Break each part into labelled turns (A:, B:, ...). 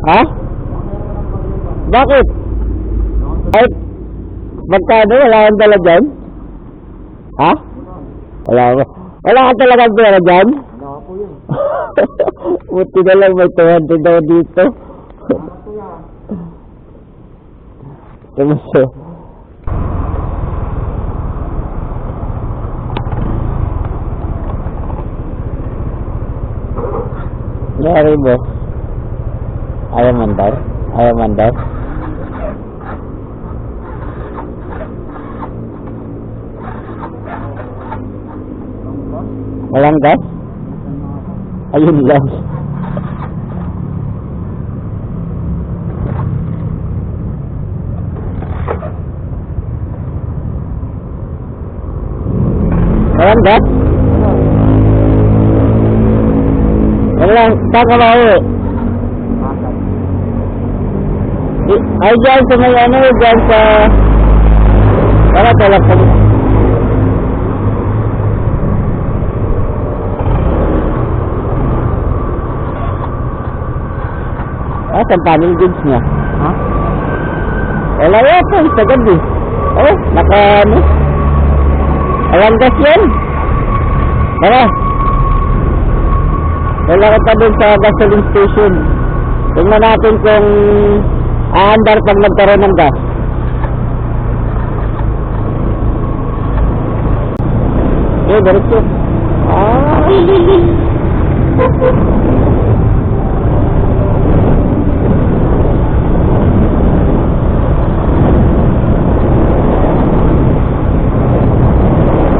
A: Ha? Bakit? Ay, magkano? Wala kang dala dyan? Ha? Wala ba? Wala ka talagang pera dyan?
B: Wala po yun.
A: Buti na lang may 200 daw dito. Tumuso. Yari mo. Ayaw mandar? Ayaw mandar? Walang gas? Ayun lang. Walang gas? Walang. Saan ka ba uwi? Ay, dyan sa may ano, dyan sa... Wala telepon. Ah, sa panel goods niya.
B: Ha?
A: Wala yata, sa gabi. Oh, naka ano? Walang gas yan. Tara. Wala ka pa dun sa gasoline station. Tingnan natin kung aandar pag nagkaroon ng gas. Eh, diretso.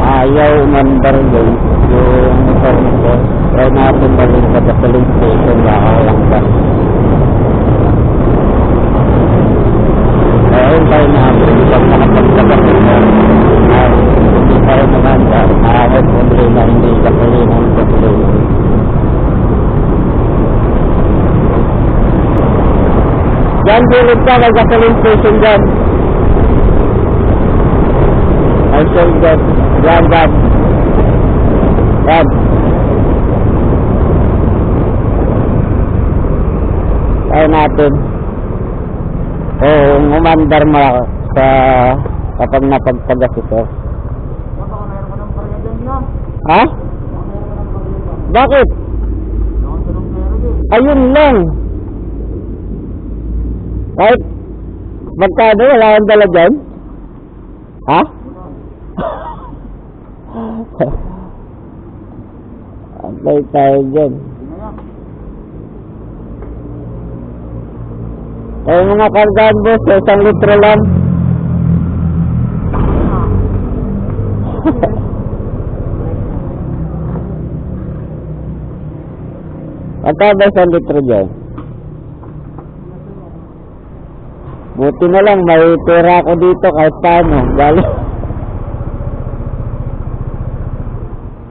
A: Ayaw umandar doon yung motor nito. Try natin balik sa gasoline station. Baka walang gas. Ayun tayo natin isang nakapagsagat nito. Hindi pa rin umandar. Nakakot problema hindi gasoline ang gasoline. Diyan tulad ka may gasoline station dyan. I shall get yan. Try natin. Kung umandar mo sa kapag napagpagas ito. Ha? Bakit? Ayun lang. Kahit magkano wala kang dala dyan? Ha? Antay tayo dyan. Ay mga kargaan boss, 1 litro lang. Magkano 1 litro dyan? Buti na lang may pera ako dito kahit paano. Galing.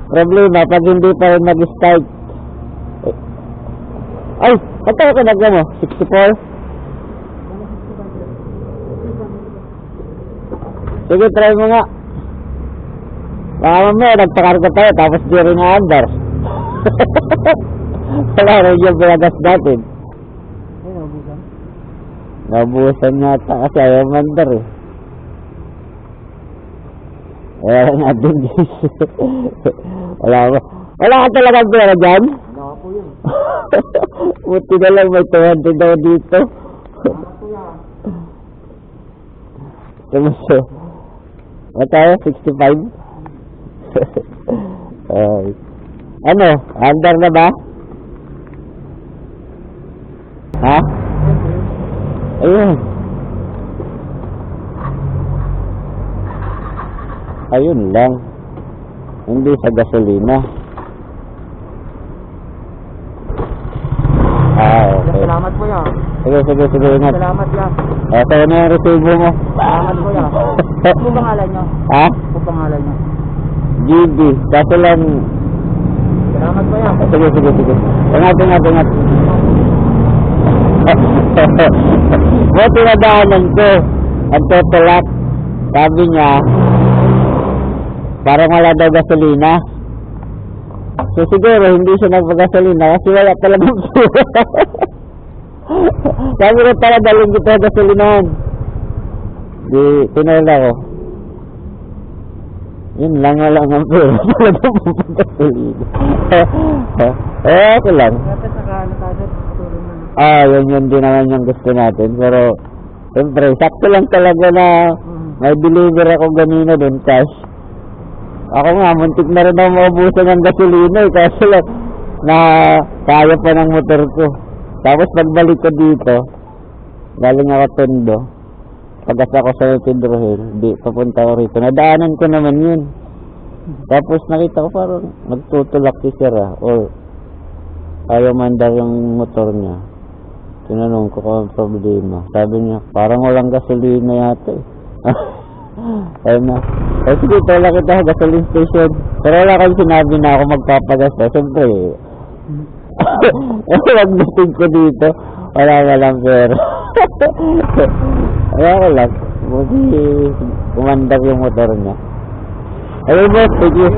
A: Problema pag hindi pa rin mag-start. Ay, patay ka nagla mo? 64? Sige, try mo nga. Baka mamaya nagpakarga tayo tapos di rin na-andar. Wala rin yung pinagas natin.
B: Ay, nabusan?
A: Nabusan yata kasi ayaw mandar eh. Wala natin guys. Wala ka talagang pera dyan?
B: Wala po yun.
A: Buti na lang may 200 daw dito.
B: Wala po yan.
A: Tumuso. What tayo? 65? Ano? Andar na ba? Ha? Ayun. Ayun lang. Hindi sa gasolina. Okay.
B: Salamat po yan.
A: Sige, ingat.
B: Salamat yan.
A: Sa'yo na yung resibo mo.
B: Salamat po yan. Ano po pangalan nyo?
A: Ha?
B: Ano po pangalan nyo?
A: GB. Kaso lang...
B: Salamat po yan.
A: Sige. Ingat. Buti na daanan ko. Ang totolak. Sabi niya, parang wala daw gasolina. So siguro hindi siya nagpagasolina kasi wala talagang pera. Sabi ko tara, dalhin kita gasolinahan. Di, tinala ko. Yun lang ang pera. Talaga magagasolina. Okay lang.
B: Dapat nakaano tayo, tulong na.
A: Yun din naman yung gusto natin. Pero, siyempre, sakto lang talaga na may deliver ako ganina dun, cash. Ako nga, muntik na rin ako maubusan ng gasolina eh. Kasi lang, na kaya pa ng motor ko. Tapos pagbalik ko dito, galing ako Tondo. Pagas ako sa Pedro Hill, di, papunta ko rito. Nadaanan ko naman yun. Tapos nakita ko parang nagtutulak si Sir or ayaw mandar yung motor niya. Tinanong ko kung ang problema. Sabi niya, parang walang gasolina yata eh. Ayun na. Eh sige, tala kita sa gasoline station. Pero wala kang sinabi na ako magpapagas na. Siyempre, wag ko dito. Walang pera. Wala lang. Buti umandar yung motor niya. Ayun boss, thank you.